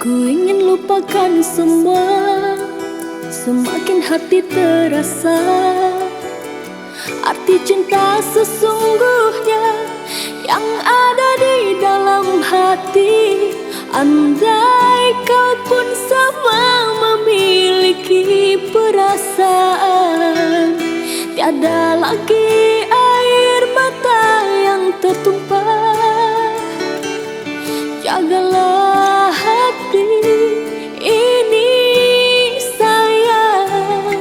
Ku ingin lupakan semua, semakin hati terasa arti cinta sesungguhnya yang ada di dalam hati. Andai kau pun sama memiliki perasaan, tiada lagi air mata yang tertumpah. Jagalah hati ini sayang,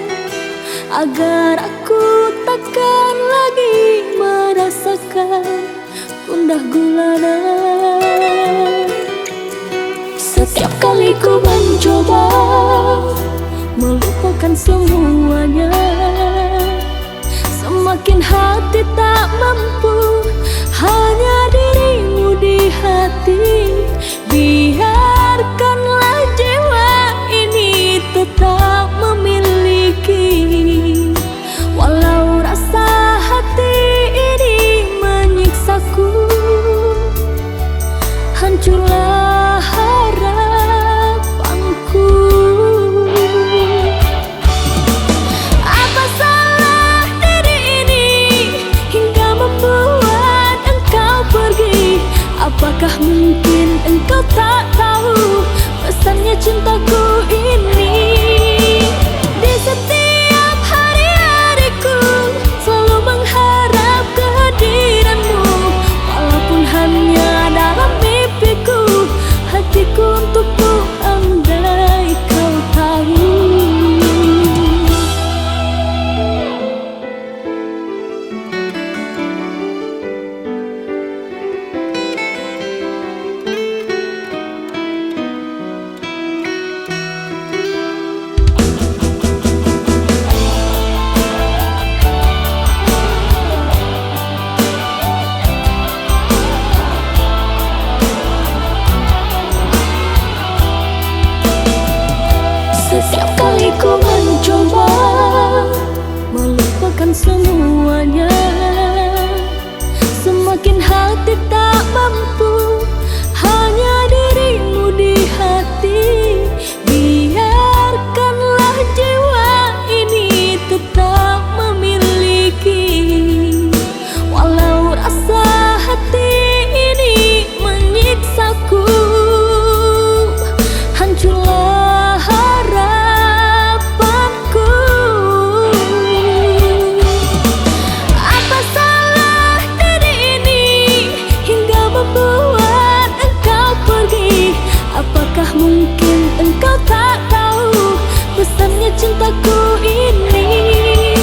agar aku takkan lagi merasakan gundah gulana. Setiap kali ku mencoba melupakan semuanya, semakin hati tak mampu, hanya dirimu di hati. Biarkanlah jiwa ini tetap memiliki, walau rasa hati ini menyiksaku. Hancurlah harapanku. Apa salah diri ini hingga membuat engkau pergi? Apakah mungkin engkau tak tahu pesannya cintaku ini? Di setiap hari-hariku selalu mengharap kehadiranmu, walaupun hanya dalam mimpiku. Hatiku untukmu andai kau tahu. Setiap kali ku mencoba melupakan semuanya, semakin hati tak mampu, hanya dirimu di hati. Biarkanlah jiwa ini tetap memiliki, walau rasa hati ini menyiksaku. Hancurlah harapanku. Apa salah diri ini hingga membuat engkau pergi? Apakah mungkin engkau tak tahu pesannya cintaku ini?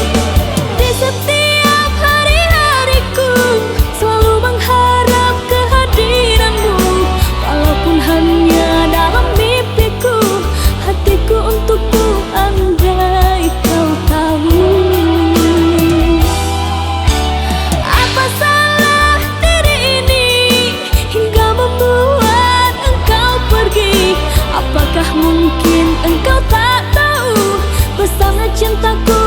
Di setiap hari-hariku selalu mengharap kehadiranmu, walaupun hanya dalam mimpiku. Hatiku untukmu andai kau tahu. Apa salah diri ini hingga membuat engkau pergi? Apakah mungkin engkau tak tahu pesannya cintaku